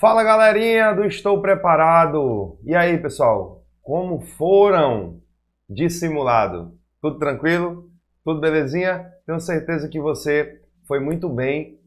Fala galerinha do Estou Preparado! E aí pessoal, como foram de simulado? Tudo tranquilo? Tudo belezinha? Tenho certeza que você foi muito bem.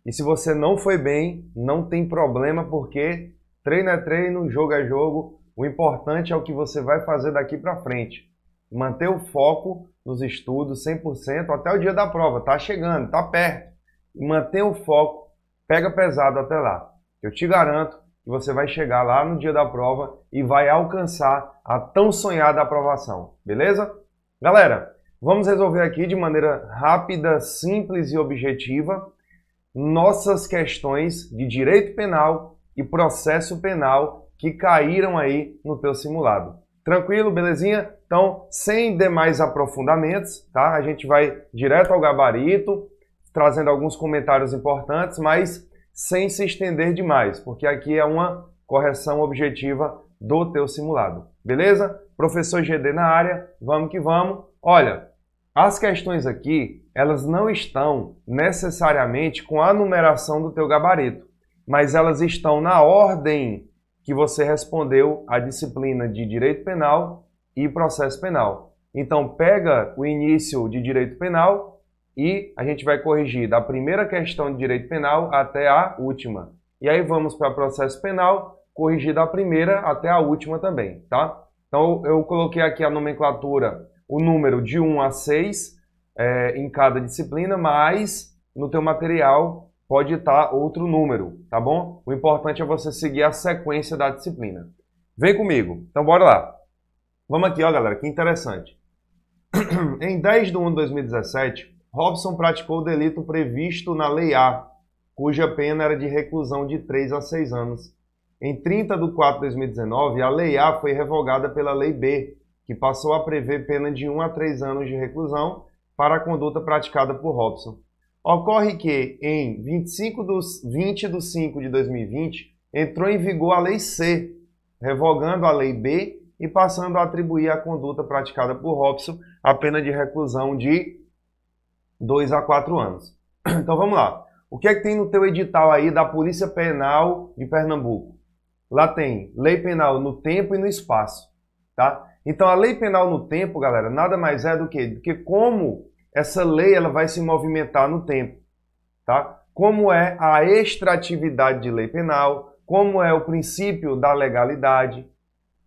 E se você não foi bem, não tem problema, porque treino é treino, jogo é jogo. O importante é o que você vai fazer daqui para frente. Manter o foco nos estudos 100% até o dia da prova. Tá chegando, tá perto. E manter o foco, pega pesado até lá. Eu te garanto que você vai chegar lá no dia da prova e vai alcançar a tão sonhada aprovação, beleza? Galera, vamos resolver aqui de maneira rápida, simples e objetiva nossas questões de direito penal e processo penal que caíram aí no teu simulado. Tranquilo, belezinha? Então, sem demais aprofundamentos, tá? A gente vai direto ao gabarito, trazendo alguns comentários importantes, mas sem se estender demais, porque aqui é uma correção objetiva do teu simulado. Beleza? Professor GD na área, vamos que vamos. Olha, as questões aqui, elas não estão necessariamente com a numeração do teu gabarito, mas elas estão na ordem que você respondeu a disciplina de Direito Penal e Processo Penal. Então, pega o início de Direito Penal e a gente vai corrigir da primeira questão de Direito Penal até a última. E aí vamos para Processo Penal, corrigir da primeira até a última também, tá? Então, eu coloquei aqui a nomenclatura, o número de 1 a 6 em cada disciplina, mas no teu material pode estar outro número, tá bom? O importante é você seguir a sequência da disciplina. Vem comigo. Então, bora lá. Vamos aqui, ó, galera, que interessante. Em 10 de 1 de 2017, Robson praticou o delito previsto na Lei A, cuja pena era de reclusão de 3 a 6 anos. Em 30 de 4 de 2019, a Lei A foi revogada pela Lei B, que passou a prever pena de 1 a 3 anos de reclusão para a conduta praticada por Robson. Ocorre que, em 20 de 5 de 2020, entrou em vigor a Lei C, revogando a Lei B e passando a atribuir à conduta praticada por Robson a pena de reclusão de 2 a 4 anos. Então vamos lá. O que é que tem no teu edital aí da Polícia Penal de Pernambuco? Lá tem lei penal no tempo e no espaço, tá? Então a lei penal no tempo, galera, nada mais é do que como essa lei ela vai se movimentar no tempo, tá? Como é a extratividade de lei penal, como é o princípio da legalidade,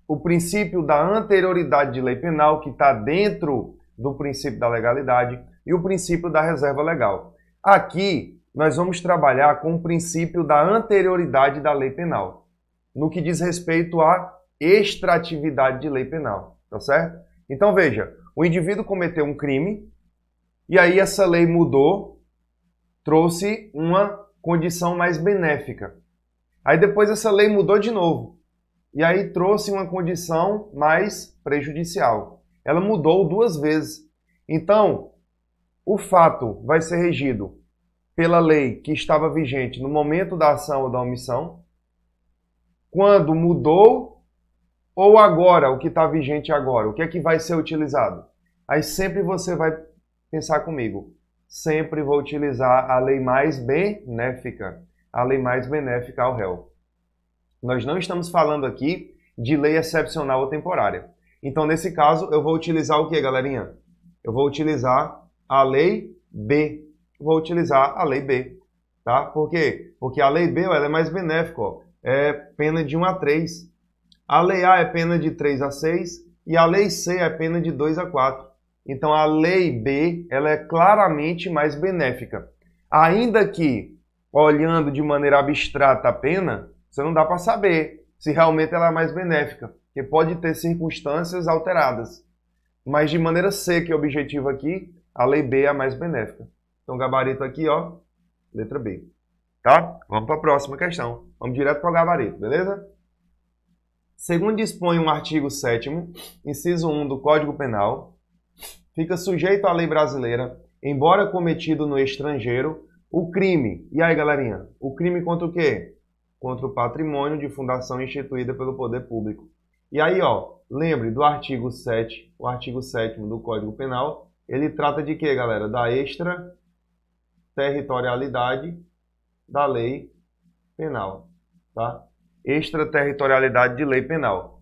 o princípio da anterioridade de lei penal que está dentro do princípio da legalidade e o princípio da reserva legal. Aqui nós vamos trabalhar com o princípio da anterioridade da lei penal, no que diz respeito à extratividade de lei penal, tá certo? Então veja, o indivíduo cometeu um crime e aí essa lei mudou, trouxe uma condição mais benéfica. Aí depois essa lei mudou de novo e aí trouxe uma condição mais prejudicial. Ela mudou 2 vezes. Então, o fato vai ser regido pela lei que estava vigente no momento da ação ou da omissão, quando mudou ou agora, o que está vigente agora, o que é que vai ser utilizado? Aí sempre você vai pensar comigo, sempre vou utilizar a lei mais benéfica, a lei mais benéfica ao réu. Nós não estamos falando aqui de lei excepcional ou temporária. Então, nesse caso, eu vou utilizar o que, galerinha? Eu vou utilizar a lei B. Vou utilizar a lei B, tá? Por quê? Porque a lei B ela é mais benéfica, ó. É pena de 1 a 3. A lei A é pena de 3 a 6 e a lei C é pena de 2 a 4. Então a lei B ela é claramente mais benéfica. Ainda que, olhando de maneira abstrata a pena, você não dá para saber se realmente ela é mais benéfica, porque pode ter circunstâncias alteradas. Mas de maneira seca e objetiva aqui, a lei B é a mais benéfica. Então, gabarito aqui, ó, letra B. Tá? Vamos para a próxima questão. Vamos direto para o gabarito, beleza? Segundo dispõe um artigo 7º, inciso 1 do Código Penal, fica sujeito à lei brasileira, embora cometido no estrangeiro, o crime. E aí, galerinha? O crime contra o quê? Contra o patrimônio de fundação instituída pelo poder público. E aí, ó, lembre do artigo 7, o artigo 7º do Código Penal, ele trata de quê, galera? Da extraterritorialidade da lei penal. tá? Extraterritorialidade de lei penal.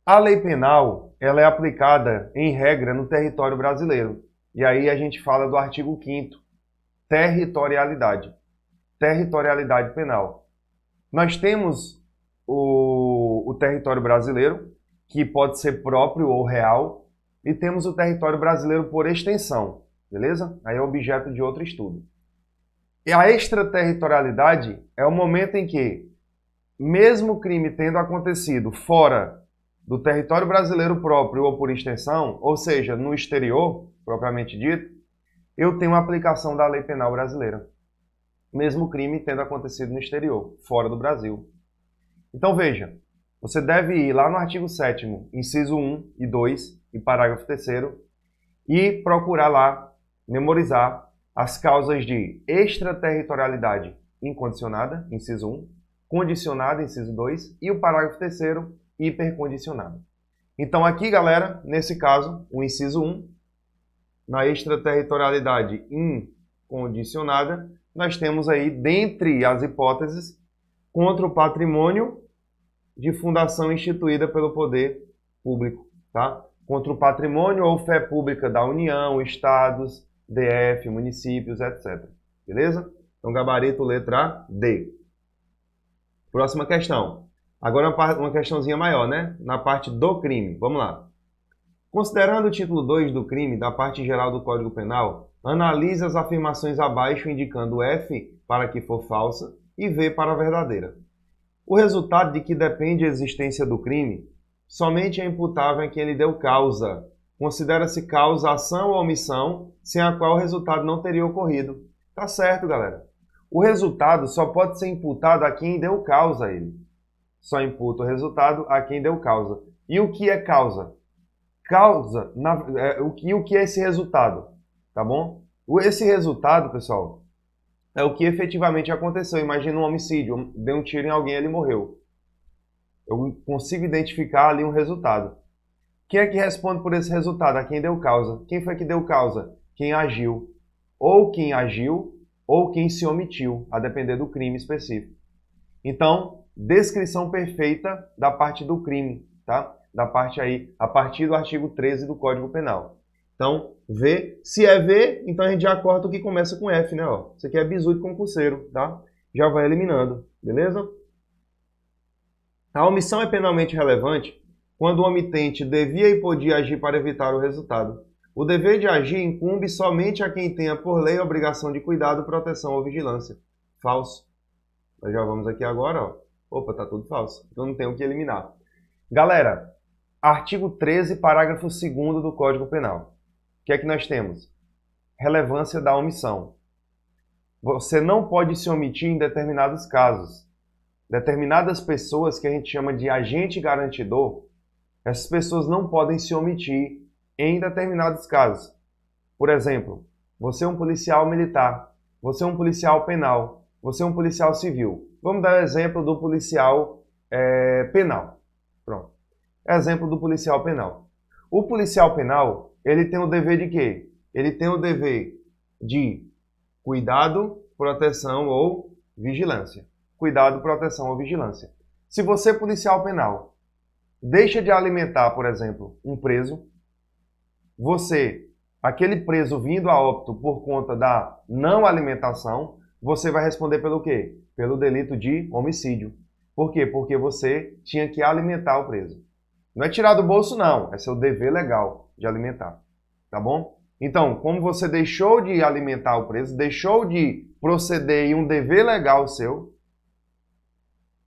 A lei penal, ela é aplicada, em regra, no território brasileiro. E aí a gente fala do artigo 5º, territorialidade. Territorialidade penal. Nós temos o território brasileiro, que pode ser próprio ou real, e temos o território brasileiro por extensão, beleza? Aí é objeto de outro estudo. E a extraterritorialidade é o momento em que, mesmo o crime tendo acontecido fora do território brasileiro próprio ou por extensão, ou seja, no exterior, propriamente dito, eu tenho a aplicação da lei penal brasileira. Mesmo o crime tendo acontecido no exterior, fora do Brasil. Então veja, você deve ir lá no artigo 7º, inciso 1 e 2 e parágrafo 3º e procurar lá, memorizar as causas de extraterritorialidade incondicionada, inciso 1, condicionada, inciso 2, e o parágrafo 3º, hipercondicionada. Então aqui, galera, nesse caso, o inciso 1, na extraterritorialidade incondicionada, nós temos aí, dentre as hipóteses, contra o patrimônio de fundação instituída pelo poder público, tá? Contra o patrimônio ou fé pública da União, estados, DF, municípios, etc. Beleza? Então, gabarito letra D. Próxima questão. Agora uma questãozinha maior, né? Na parte do crime. Vamos lá. Considerando o título 2 do crime, da parte geral do Código Penal, analise as afirmações abaixo indicando F para que for falsa e V para verdadeira. O resultado de que depende a existência do crime somente é imputável em quem lhe deu causa. Considera-se causa ação ou omissão sem a qual o resultado não teria ocorrido. Tá certo, galera. O resultado só pode ser imputado a quem deu causa a ele. Só imputa o resultado a quem deu causa. E o que é causa? Causa, o que é esse resultado? Tá bom? Esse resultado, pessoal, é o que efetivamente aconteceu. Imagina um homicídio, deu um tiro em alguém e ele morreu. Eu consigo identificar ali um resultado. Quem é que responde por esse resultado? A quem deu causa. Quem foi que deu causa? Quem agiu. Ou quem agiu, ou quem se omitiu, a depender do crime específico. Então, descrição perfeita da parte do crime, tá? Da parte aí, a partir do artigo 13 do Código Penal. Então, V. Se é V, então a gente já corta o que começa com F, né? Ó, isso aqui é bizu de concurseiro, tá? Já vai eliminando, beleza? A omissão é penalmente relevante quando o omitente devia e podia agir para evitar o resultado. O dever de agir incumbe somente a quem tenha por lei a obrigação de cuidado, proteção ou vigilância. Falso. Nós já vamos aqui agora, ó. Opa, tá tudo falso. Então não tem o que eliminar. Galera, artigo 13, parágrafo 2º do Código Penal. O que é que nós temos? Relevância da omissão. Você não pode se omitir em determinados casos. Determinadas pessoas que a gente chama de agente garantidor, essas pessoas não podem se omitir em determinados casos. Por exemplo, você é um policial militar, você é um policial penal, você é um policial civil. Vamos dar o exemplo do policial penal. Pronto. Exemplo do policial penal. O policial penal, ele tem o dever de quê? Ele tem o dever de cuidado, proteção ou vigilância. Cuidado, proteção ou vigilância. Se você, policial penal, deixa de alimentar, por exemplo, um preso, aquele preso vindo a óbito por conta da não alimentação, você vai responder pelo quê? Pelo delito de homicídio. Por quê? Porque você tinha que alimentar o preso. Não é tirar do bolso, não. É seu dever legal de alimentar. Tá bom? Então, como você deixou de alimentar o preso, deixou de proceder em um dever legal seu,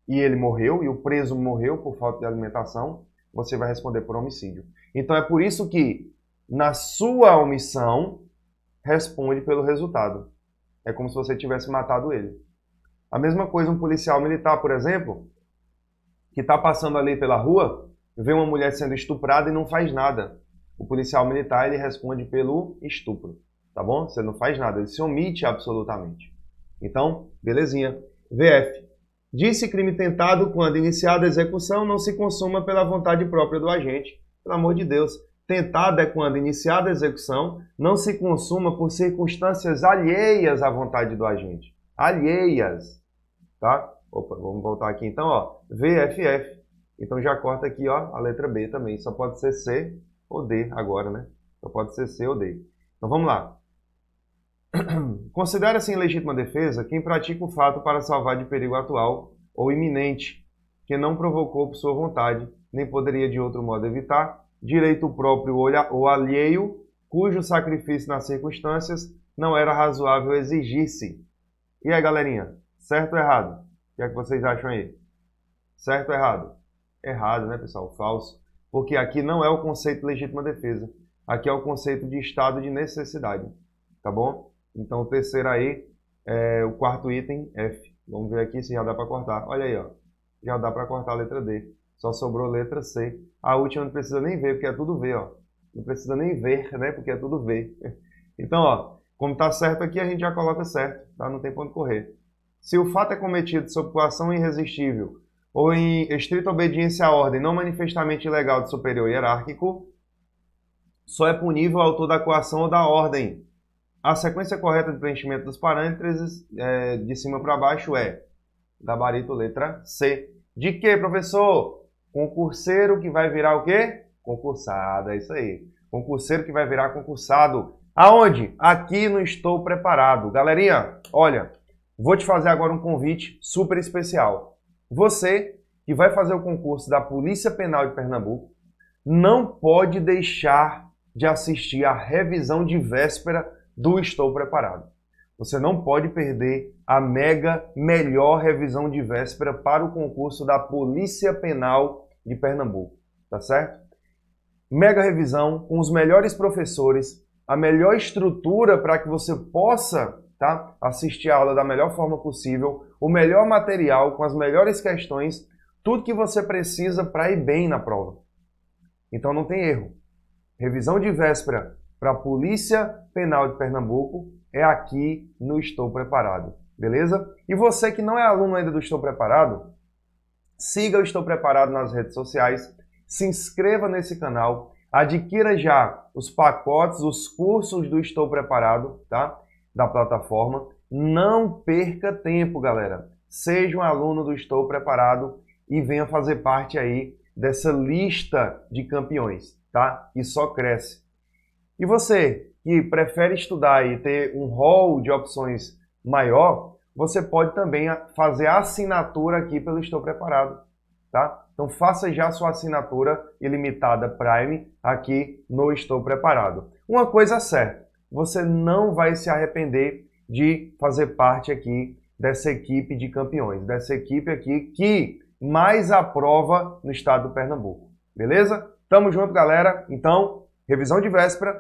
e ele morreu, e o preso morreu por falta de alimentação, você vai responder por homicídio. Então, é por isso que, na sua omissão, responde pelo resultado. É como se você tivesse matado ele. A mesma coisa um policial militar, por exemplo, que está passando ali pela rua, vê uma mulher sendo estuprada e não faz nada. O policial militar, ele responde pelo estupro, tá bom? Você não faz nada, ele se omite absolutamente. Então, belezinha. VF. Disse crime tentado quando iniciada a execução não se consuma pela vontade própria do agente. Pelo amor de Deus. Tentado é quando iniciada a execução não se consuma por circunstâncias alheias à vontade do agente. Alheias, tá? Opa, vamos voltar aqui então, ó. VFF. Então já corta aqui, ó, a letra B também. Só pode ser C ou D agora, né? Só pode ser C ou D. Então vamos lá. Considera-se em legítima defesa quem pratica o fato para salvar de perigo atual ou iminente, que não provocou por sua vontade, nem poderia de outro modo evitar, direito próprio ou alheio, cujo sacrifício nas circunstâncias não era razoável exigir-se. E aí, galerinha? Certo ou errado? O que é que vocês acham aí? Certo ou errado? Errado, né, pessoal? Falso. Porque aqui não é o conceito de legítima defesa. Aqui é o conceito de estado de necessidade. Tá bom? Então, o terceiro aí é o quarto item, F. Vamos ver aqui se já dá para cortar. Olha aí, ó. Já dá para cortar a letra D. Só sobrou letra C. A última não precisa nem ver, porque é tudo V, ó. Não precisa nem ver, né? Porque é tudo V. Então, ó, como está certo aqui, a gente já coloca certo, tá? Não tem ponto correr. Se o fato é cometido sob coação irresistível ou em estrita obediência à ordem não manifestamente ilegal de superior hierárquico, só é punível o autor da coação ou da ordem. A sequência correta de preenchimento dos parâmetros de cima para baixo é gabarito letra C. De que, professor? Concurseiro que vai virar o quê? Concursado, é isso aí. Concurseiro que vai virar concursado. Aonde? Aqui no Estou Preparado. Galerinha, olha, vou te fazer agora um convite super especial. Você que vai fazer o concurso da Polícia Penal de Pernambuco não pode deixar de assistir a revisão de véspera do Estou Preparado. Você não pode perder a melhor revisão de véspera para o concurso da Polícia Penal de Pernambuco, tá certo? Mega revisão com os melhores professores, a melhor estrutura para que você possa, tá, assistir a aula da melhor forma possível, o melhor material com as melhores questões, tudo que você precisa para ir bem na prova. Então não tem erro. Revisão de véspera para a Polícia Penal de Pernambuco é aqui no Estou Preparado, beleza? E você que não é aluno ainda do Estou Preparado, siga o Estou Preparado nas redes sociais, se inscreva nesse canal, adquira já os pacotes, os cursos do Estou Preparado, tá? Da plataforma. Não perca tempo, galera. Seja um aluno do Estou Preparado e venha fazer parte aí dessa lista de campeões, tá? E só cresce. E você que prefere estudar e ter um rol de opções maior, você pode também fazer a assinatura aqui pelo Estou Preparado, tá? Então faça já a sua assinatura ilimitada Prime aqui no Estou Preparado. Uma coisa certa, você não vai se arrepender de fazer parte aqui dessa equipe de campeões, dessa equipe aqui que mais aprova no estado do Pernambuco, beleza? Tamo junto, galera. Então, revisão de véspera,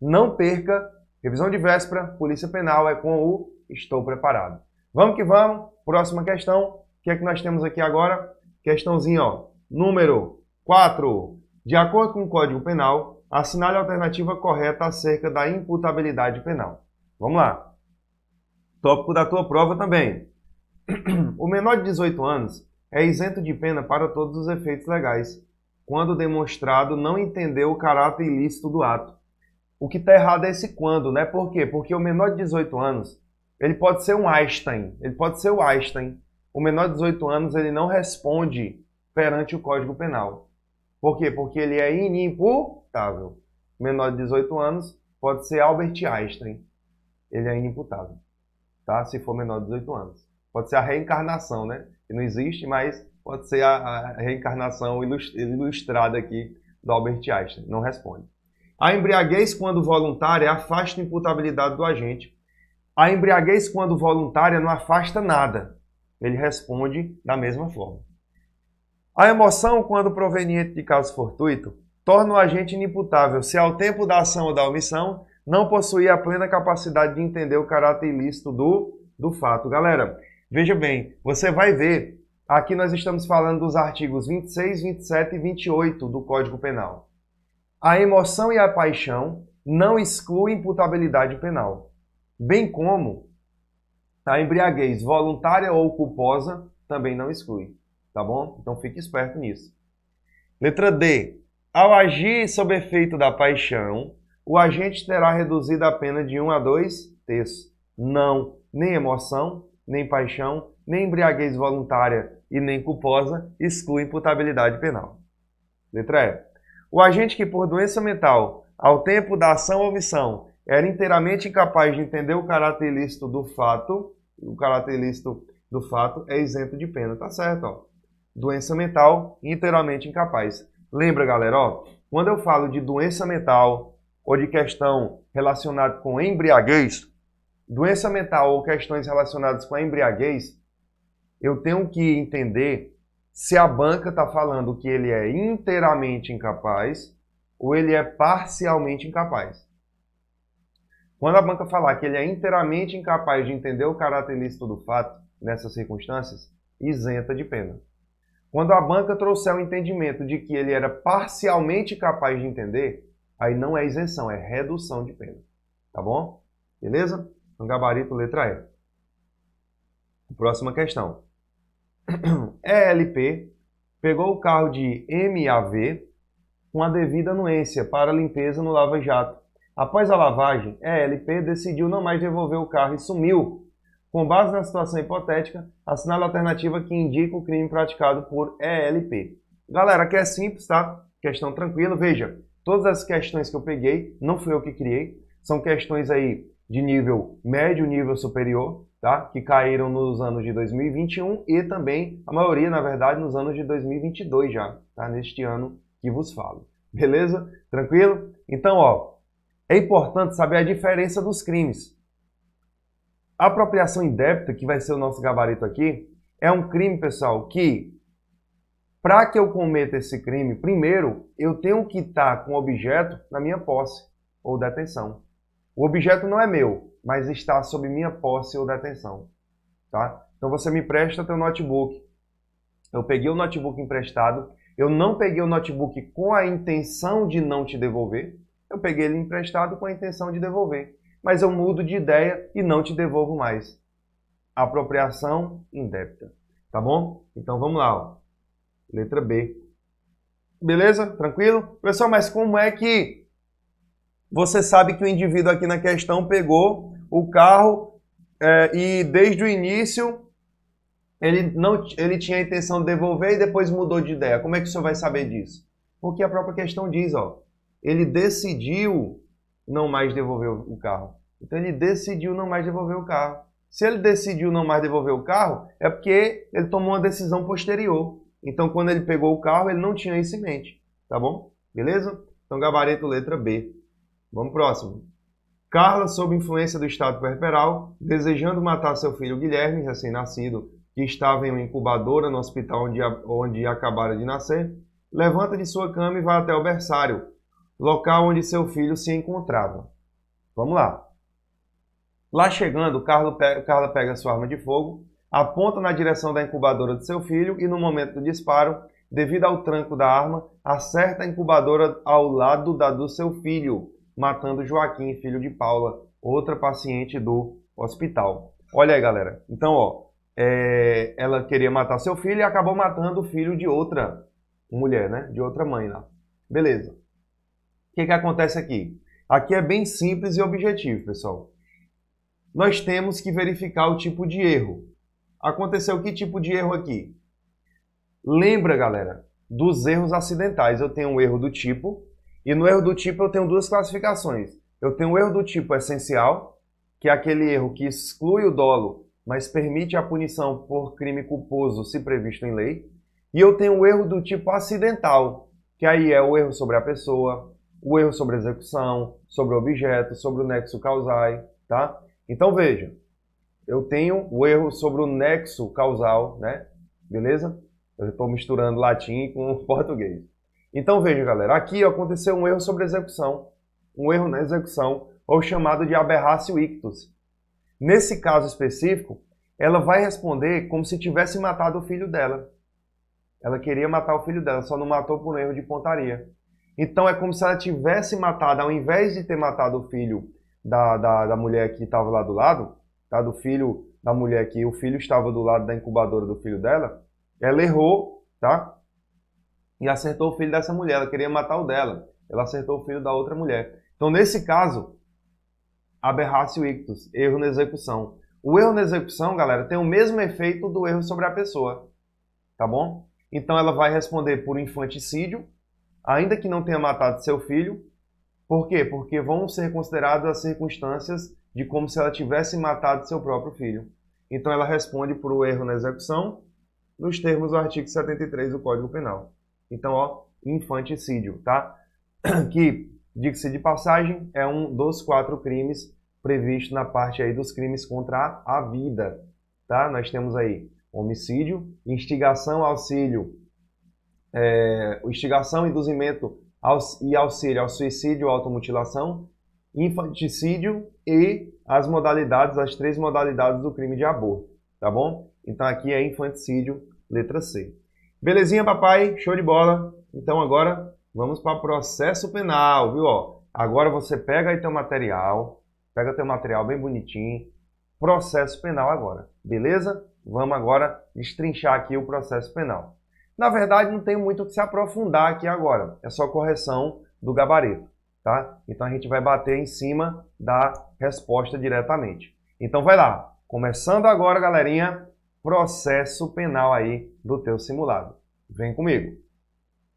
não perca, revisão de véspera, Polícia Penal é com o Estou Preparado. Vamos que vamos, próxima questão. O que é que nós temos aqui agora? Questãozinha, ó, número 4. De acordo com o Código Penal, assinale a alternativa correta acerca da imputabilidade penal. Vamos lá. Tópico da tua prova também. O menor de 18 anos é isento de pena para todos os efeitos legais, quando demonstrado não entender o caráter ilícito do ato. O que está errado é esse quando, né? Por quê? Porque o menor de 18 anos, ele pode ser um Einstein, ele pode ser o Einstein. O menor de 18 anos, ele não responde perante o Código Penal. Por quê? Porque ele é inimputável. O menor de 18 anos pode ser Albert Einstein. Ele é inimputável, tá? Se for menor de 18 anos. Pode ser a reencarnação, né? Que não existe, mas pode ser a reencarnação ilustrada aqui do Albert Einstein. Não responde. A embriaguez, quando voluntária, afasta a imputabilidade do agente. A embriaguez, quando voluntária, não afasta nada. Ele responde da mesma forma. A emoção, quando proveniente de caso fortuito, torna o agente inimputável se, ao tempo da ação ou da omissão, não possuir a plena capacidade de entender o caráter ilícito do fato. Galera, veja bem, você vai ver, aqui nós estamos falando dos artigos 26, 27 e 28 do Código Penal. A emoção e a paixão não excluem imputabilidade penal, bem como a embriaguez voluntária ou culposa também não exclui, tá bom? Então fique esperto nisso. Letra D. Ao agir sob efeito da paixão, o agente terá reduzido a pena de 1 a 2 terços. Não, nem emoção, nem paixão nem embriaguez voluntária e nem culposa exclui imputabilidade penal. Letra E. O agente que por doença mental, ao tempo da ação ou omissão, era inteiramente incapaz de entender o caráter ilícito do fato, é isento de pena, tá certo, ó. Doença mental, inteiramente incapaz. Lembra, galera, ó, quando eu falo de doença mental ou de questão relacionada com embriaguez, doença mental ou questões relacionadas com a embriaguez, eu tenho que entender se a banca está falando que ele é inteiramente incapaz ou ele é parcialmente incapaz. Quando a banca falar que ele é inteiramente incapaz de entender o caráter ilícito do fato, nessas circunstâncias, isenta de pena. Quando a banca trouxer o entendimento de que ele era parcialmente capaz de entender, aí não é isenção, é redução de pena. Tá bom? Beleza? Então, gabarito, letra E. Próxima questão. ELP pegou o carro de MAV com a devida anuência para limpeza no lava-jato. Após a lavagem, ELP decidiu não mais devolver o carro e sumiu. Com base na situação hipotética, assinale a alternativa que indica o crime praticado por ELP. Galera, aqui é simples, tá? Questão tranquila. Veja, todas as questões que eu peguei, não fui eu que criei, são questões aí de nível médio, nível superior, tá? Que caíram nos anos de 2021 e também, a maioria, na verdade, nos anos de 2022 já, tá? Neste ano que vos falo. Beleza? Tranquilo? Então, ó, é importante saber a diferença dos crimes. A apropriação indébita, que vai ser o nosso gabarito aqui, é um crime, pessoal, que, para que eu cometa esse crime, primeiro, eu tenho que estar com o objeto na minha posse ou detenção. O objeto não é meu, mas está sob minha posse ou detenção. Tá? Então você me presta teu notebook. Eu peguei o notebook emprestado, eu não peguei o notebook com a intenção de não te devolver, eu peguei ele emprestado com a intenção de devolver. Mas eu mudo de ideia e não te devolvo mais. Apropriação indébita. Tá bom? Então vamos lá. Ó. Letra B. Beleza? Tranquilo? Pessoal, mas como é que você sabe que o indivíduo aqui na questão pegou o carro e desde o início ele tinha a intenção de devolver e depois mudou de ideia? Como é que o senhor vai saber disso? Porque a própria questão diz, ó, ele decidiu não mais devolver o carro. Então ele decidiu não mais devolver o carro. Se ele decidiu não mais devolver o carro, é porque ele tomou uma decisão posterior. Então quando ele pegou o carro, ele não tinha isso em mente. Tá bom? Beleza? Então gabarito letra B. Vamos próximo. Carla, sob influência do estado puerperal, desejando matar seu filho Guilherme, recém-nascido, que estava em uma incubadora no hospital onde acabara de nascer, levanta de sua cama e vai até o berçário, local onde seu filho se encontrava. Vamos lá. Lá chegando, Carla pega sua arma de fogo, aponta na direção da incubadora de seu filho e no momento do disparo, devido ao tranco da arma, acerta a incubadora ao lado da do seu filho, matando Joaquim, filho de Paula, outra paciente do hospital. Olha aí, galera. Então, ó, ela queria matar seu filho e acabou matando o filho de outra mulher, né? De outra mãe lá. Beleza. O que acontece aqui? Aqui é bem simples e objetivo, pessoal. Nós temos que verificar o tipo de erro. Aconteceu que tipo de erro aqui? Lembra, galera, dos erros acidentais. Eu tenho um erro do tipo, e no erro do tipo eu tenho duas classificações. Eu tenho o erro do tipo essencial, que é aquele erro que exclui o dolo, mas permite a punição por crime culposo se previsto em lei. E eu tenho o erro do tipo acidental, que aí é o erro sobre a pessoa, o erro sobre a execução, sobre o objeto, sobre o nexo causal, tá? Então veja, eu tenho o erro sobre o nexo causal, né? Beleza? Eu estou misturando latim com português. Então veja, galera, aqui aconteceu um erro sobre a execução, um erro na execução, ou chamado de aberratio ictus. Nesse caso específico, ela vai responder como se tivesse matado o filho dela. Ela queria matar o filho dela, só não matou por um erro de pontaria. Então é como se ela tivesse matado, ao invés de ter matado o filho da mulher que estava lá do lado, tá? Do filho da mulher que o filho estava do lado da incubadora do filho dela, ela errou, tá? E acertou o filho dessa mulher, ela queria matar o dela. Ela acertou o filho da outra mulher. Então nesse caso, aberratio ictus, erro na execução. O erro na execução, galera, tem o mesmo efeito do erro sobre a pessoa, tá bom? Então ela vai responder por infanticídio, ainda que não tenha matado seu filho. Por quê? Porque vão ser consideradas as circunstâncias de como se ela tivesse matado seu próprio filho. Então ela responde por o erro na execução, nos termos do artigo 73 do Código Penal. Então, ó, infanticídio, tá? Que, diga-se de passagem, é um dos 4 crimes previstos na parte aí dos crimes contra a vida, tá? Nós temos aí homicídio, instigação, auxílio, instigação, induzimento e auxílio ao suicídio ou automutilação, infanticídio e as modalidades, as 3 modalidades do crime de aborto, tá bom? Então aqui é infanticídio, letra C. Belezinha, papai? Show de bola. Então agora vamos para processo penal, viu? Ó, agora você pega aí teu material bem bonitinho, processo penal agora, beleza? Vamos agora destrinchar aqui o processo penal. Na verdade, não tem muito o que se aprofundar aqui agora, é só correção do gabarito, tá? Então a gente vai bater em cima da resposta diretamente. Então vai lá, começando agora, galerinha, processo penal aí do teu simulado. Vem comigo.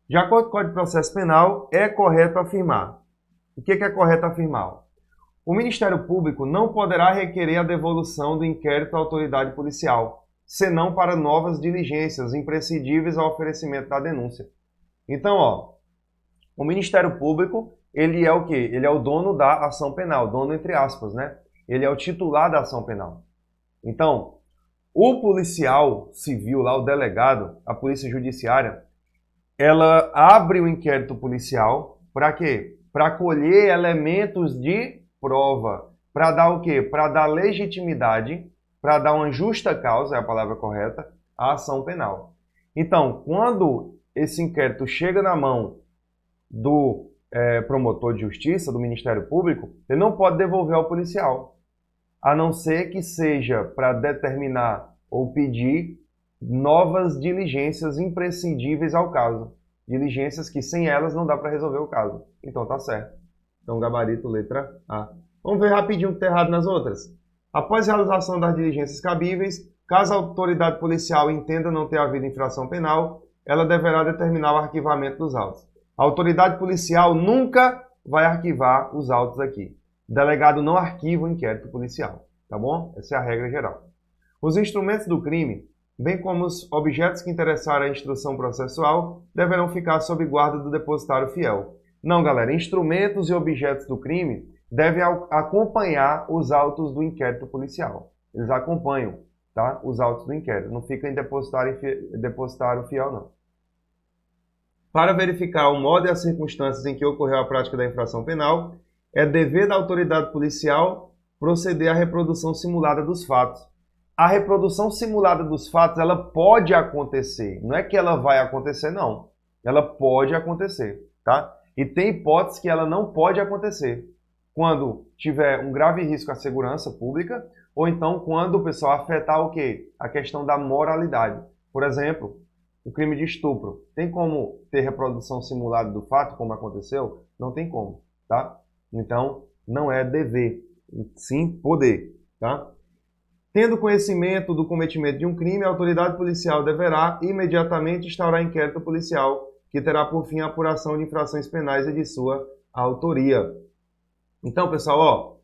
De acordo com o Código de Processo Penal, é correto afirmar. O que é correto afirmar? O Ministério Público não poderá requerer a devolução do inquérito à autoridade policial, senão para novas diligências imprescindíveis ao oferecimento da denúncia. Então, ó, o Ministério Público, ele é o quê? Ele é o dono da ação penal, dono entre aspas, né? Ele é o titular da ação penal. Então, o policial civil lá, o delegado, a polícia judiciária, ela abre o inquérito policial para quê? Para colher elementos de prova. Para dar o quê? Para dar legitimidade, para dar uma justa causa, é a palavra correta, à ação penal. Então, quando esse inquérito chega na mão do promotor de justiça, do Ministério Público, ele não pode devolver ao policial, a não ser que seja para determinar ou pedir novas diligências imprescindíveis ao caso. Diligências que sem elas não dá para resolver o caso. Então tá certo. Então gabarito letra A. Vamos ver rapidinho o que está errado nas outras. Após a realização das diligências cabíveis, caso a autoridade policial entenda não ter havido infração penal, ela deverá determinar o arquivamento dos autos. A autoridade policial nunca vai arquivar os autos aqui. O delegado não arquiva o inquérito policial, tá bom? Essa é a regra geral. Os instrumentos do crime, bem como os objetos que interessarem a instrução processual, deverão ficar sob guarda do depositário fiel. Não, galera, instrumentos e objetos do crime devem acompanhar os autos do inquérito policial. Eles acompanham, tá? Os autos do inquérito. Não fica em depositário fiel, não. Para verificar o modo e as circunstâncias em que ocorreu a prática da infração penal, é dever da autoridade policial proceder à reprodução simulada dos fatos. A reprodução simulada dos fatos, ela pode acontecer. Não é que ela vai acontecer, não. Ela pode acontecer, tá? E tem hipóteses que ela não pode acontecer. Quando tiver um grave risco à segurança pública, ou então quando o pessoal afetar o quê? A questão da moralidade. Por exemplo, o crime de estupro. Tem como ter reprodução simulada do fato, como aconteceu? Não tem como, tá? Então, não é dever, sim poder, tá? Tendo conhecimento do cometimento de um crime, a autoridade policial deverá imediatamente instaurar inquérito policial, que terá por fim a apuração de infrações penais e de sua autoria. Então, pessoal, ó,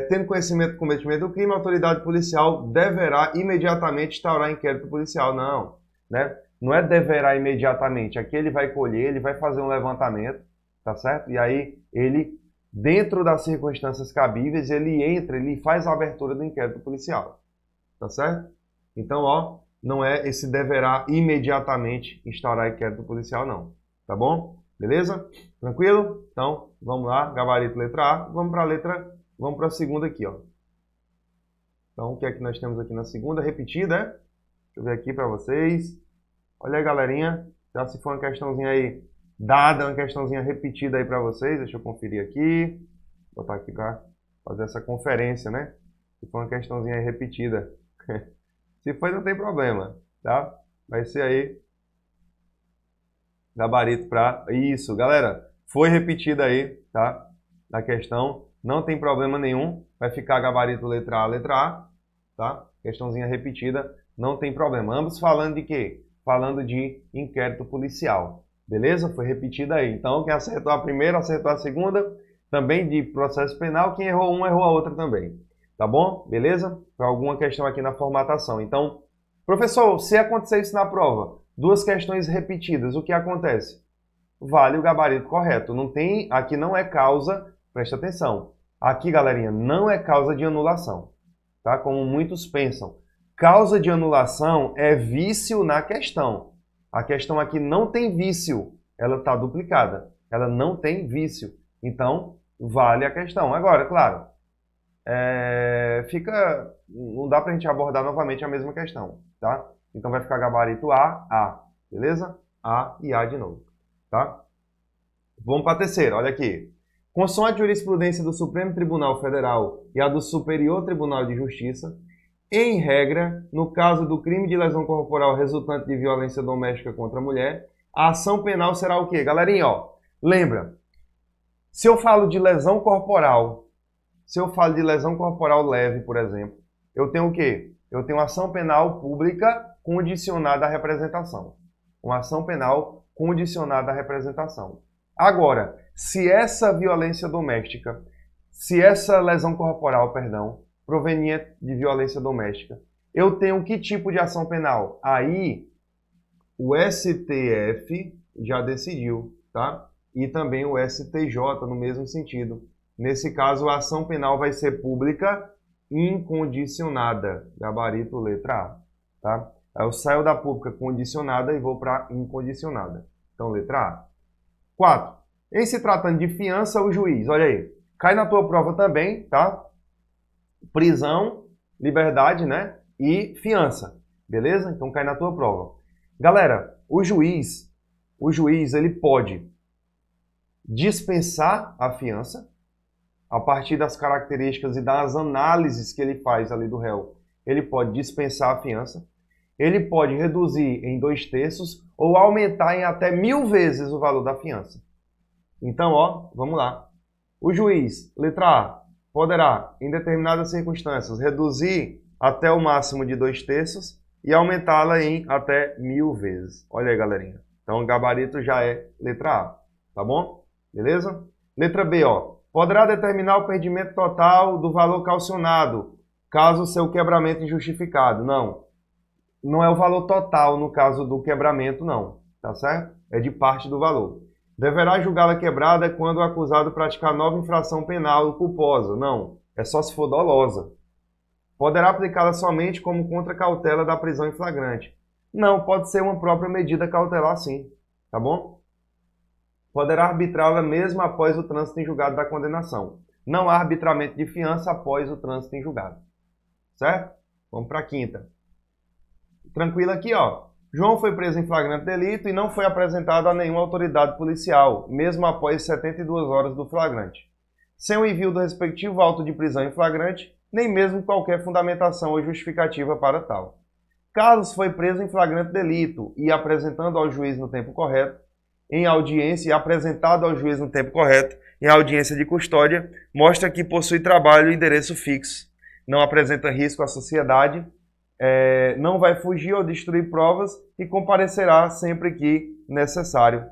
tendo conhecimento do cometimento do crime, a autoridade policial deverá imediatamente instaurar inquérito policial. Não, né? Não é deverá imediatamente. Aqui ele vai colher, ele vai fazer um levantamento, tá certo? E aí ele, dentro das circunstâncias cabíveis, ele entra, ele faz a abertura do inquérito policial, tá certo? Então, ó, não é esse deverá imediatamente instaurar inquérito policial, não, tá bom? Beleza? Tranquilo? Então, vamos lá, gabarito letra A, vamos para a segunda aqui, ó. Então, o que é que nós temos aqui na segunda? Repetida, é? Deixa eu ver aqui para vocês. Olha aí, galerinha, já se for uma questãozinha aí dada, uma questãozinha repetida aí para vocês, deixa eu conferir aqui, vou botar aqui para fazer essa conferência, né? Se for uma questãozinha aí repetida. Se for, não tem problema, tá? Vai ser aí gabarito para isso, galera. Foi repetida aí, tá? A questão, não tem problema nenhum. Vai ficar gabarito letra A, letra A. tá? Questãozinha repetida, não tem problema. Ambos falando de quê? Falando de inquérito policial. Beleza? Foi repetida aí. Então, quem acertou a primeira, acertou a segunda, também de processo penal. Quem errou uma, errou a outra também. Tá bom? Beleza? Foi alguma questão aqui na formatação. Então, professor, se acontecer isso na prova, duas questões repetidas, o que acontece? Vale o gabarito correto. Não tem, aqui não é causa, presta atenção. Aqui, galerinha, não é causa de anulação, tá? Como muitos pensam. Causa de anulação é vício na questão. A questão aqui não tem vício, ela está duplicada. Ela não tem vício. Então, vale a questão. Agora, claro, não dá para a gente abordar novamente a mesma questão, tá? Então vai ficar gabarito A, beleza? A e A de novo, tá? Vamos para a terceira, olha aqui. Consoante a jurisprudência do Supremo Tribunal Federal e a do Superior Tribunal de Justiça, em regra, no caso do crime de lesão corporal resultante de violência doméstica contra a mulher, a ação penal será o quê? Galerinha, ó, lembra, se eu falo de lesão corporal, leve, por exemplo, eu tenho o quê? Eu tenho ação penal pública condicionada à representação. Uma ação penal condicionada à representação. Agora, se essa violência doméstica, se essa lesão corporal, proveniente de violência doméstica, eu tenho que tipo de ação penal? Aí, o STF já decidiu, tá? E também o STJ no mesmo sentido. Nesse caso, a ação penal vai ser pública incondicionada, gabarito letra A, tá? Aí eu saio da pública condicionada e vou para incondicionada. Então, letra A. 4. Em se tratando de fiança, o juiz, olha aí, cai na tua prova também, tá? Prisão, liberdade, né? E fiança, beleza? Então cai na tua prova. Galera, o juiz, ele pode dispensar a fiança a partir das características e das análises que ele faz ali do réu. Ele pode dispensar a fiança, ele pode reduzir em 2/3 ou aumentar em até 1000 vezes o valor da fiança. Então, ó, vamos lá. O juiz, letra A, poderá, em determinadas circunstâncias, reduzir até o máximo de 2/3 e aumentá-la em até 1000 vezes. Olha aí, galerinha. Então, o gabarito já é letra A, tá bom? Beleza? Letra B, ó. Poderá determinar o perdimento total do valor calcionado, caso seu quebramento injustificado. Não. Não é o valor total no caso do quebramento, não. Tá certo? É de parte do valor. Deverá julgá-la quebrada quando o acusado praticar nova infração penal culposa. Não. É só se for dolosa. Poderá aplicá-la somente como contra-cautela da prisão em flagrante. Não, pode ser uma própria medida cautelar, sim. Tá bom? Poderá arbitrá-la mesmo após o trânsito em julgado da condenação. Não há arbitramento de fiança após o trânsito em julgado. Certo? Vamos para a quinta. Tranquilo aqui, ó. João foi preso em flagrante delito e não foi apresentado a nenhuma autoridade policial, mesmo após 72 horas do flagrante. Sem o envio do respectivo auto de prisão em flagrante, nem mesmo qualquer fundamentação ou justificativa para tal. Carlos foi preso em flagrante delito e apresentando ao juiz no tempo correto, em audiência e apresentado ao juiz no tempo correto, em audiência de custódia, mostra que possui trabalho e endereço fixo, não apresenta risco à sociedade, não vai fugir ou destruir provas e comparecerá sempre que necessário.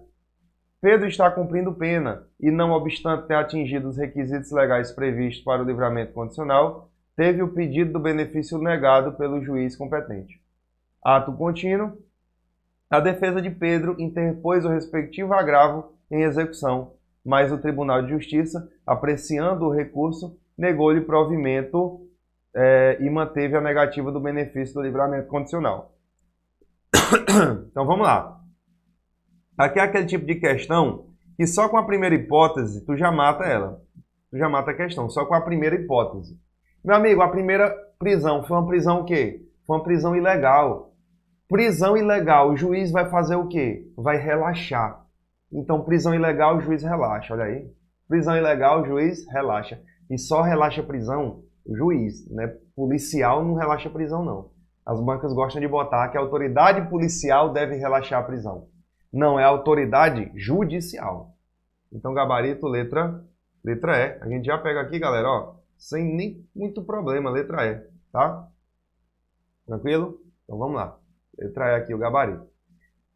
Pedro está cumprindo pena e, não obstante ter atingido os requisitos legais previstos para o livramento condicional, teve o pedido do benefício negado pelo juiz competente. Ato contínuo. A defesa de Pedro interpôs o respectivo agravo em execução, mas o Tribunal de Justiça, apreciando o recurso, negou-lhe provimento e manteve a negativa do benefício do livramento condicional. Então vamos lá. Aqui é aquele tipo de questão que só com a primeira hipótese tu já mata ela. Tu já mata a questão, só com a primeira hipótese. Meu amigo, a primeira prisão foi uma prisão o quê? Foi uma prisão ilegal. Prisão ilegal, o juiz vai fazer o quê? Vai relaxar. Então, prisão ilegal, o juiz relaxa, olha aí. Prisão ilegal, o juiz relaxa. E só relaxa prisão o juiz, né? Policial não relaxa prisão, não. As bancas gostam de botar que a autoridade policial deve relaxar a prisão. Não, é a autoridade judicial. Então, gabarito, letra E. A gente já pega aqui, galera, ó, sem nem muito problema, letra E, tá? Tranquilo? Então vamos lá. Eu trago aqui o gabarito.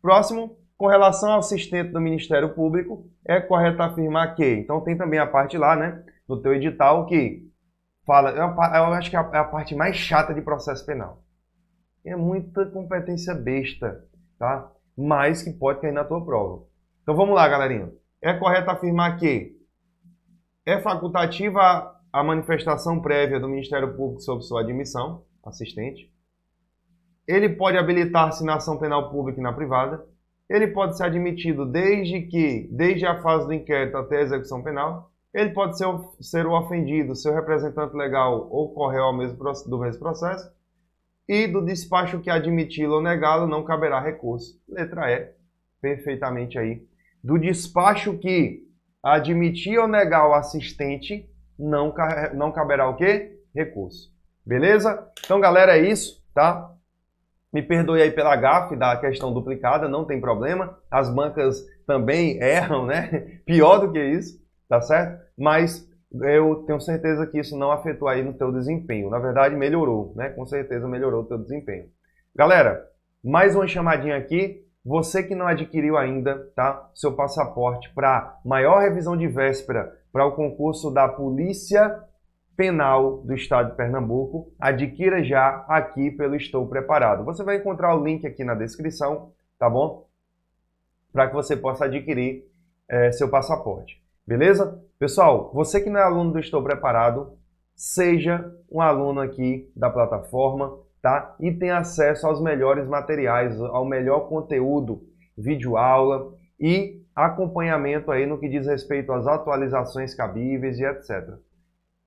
Próximo, com relação ao assistente do Ministério Público, é correto afirmar que... Então tem também a parte lá, né, no teu edital que fala... Eu acho que é a parte mais chata de processo penal. É muita competência besta, tá? Mas que pode cair na tua prova. Então vamos lá, galerinha. É correto afirmar que é facultativa a manifestação prévia do Ministério Público sobre sua admissão, assistente. Ele pode habilitar-se na ação penal pública e na privada. Ele pode ser admitido desde a fase do inquérito até a execução penal. Ele pode ser o ofendido, seu representante legal ou corréu do mesmo processo. E do despacho que admiti-lo ou negá-lo não caberá recurso. Letra E, perfeitamente aí. Do despacho que admitir ou negar o assistente não caberá o quê? Recurso. Beleza? Então, galera, é isso, tá? Me perdoe aí pela gafe da questão duplicada, não tem problema. As bancas também erram, né? Pior do que isso, tá certo? Mas eu tenho certeza que isso não afetou aí no teu desempenho. Na verdade, melhorou, né? Com certeza melhorou o teu desempenho. Galera, mais uma chamadinha aqui. Você que não adquiriu ainda, tá? Seu passaporte para maior revisão de véspera para o concurso da Polícia Penal do Estado de Pernambuco, adquira já aqui pelo Estou Preparado. Você vai encontrar o link aqui na descrição, tá bom? Para que você possa adquirir seu passaporte. Beleza? Pessoal, você que não é aluno do Estou Preparado, seja um aluno aqui da plataforma, tá? E tenha acesso aos melhores materiais, ao melhor conteúdo, videoaula e acompanhamento aí no que diz respeito às atualizações cabíveis e etc.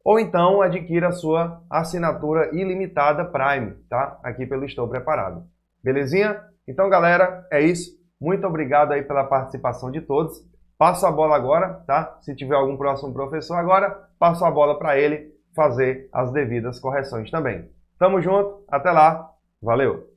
Ou então adquira a sua assinatura ilimitada Prime, tá? Aqui pelo Estou Preparado. Belezinha? Então, galera, é isso. Muito obrigado aí pela participação de todos. Passo a bola agora, tá? Se tiver algum próximo professor agora, passo a bola para ele fazer as devidas correções também. Tamo junto, até lá, valeu!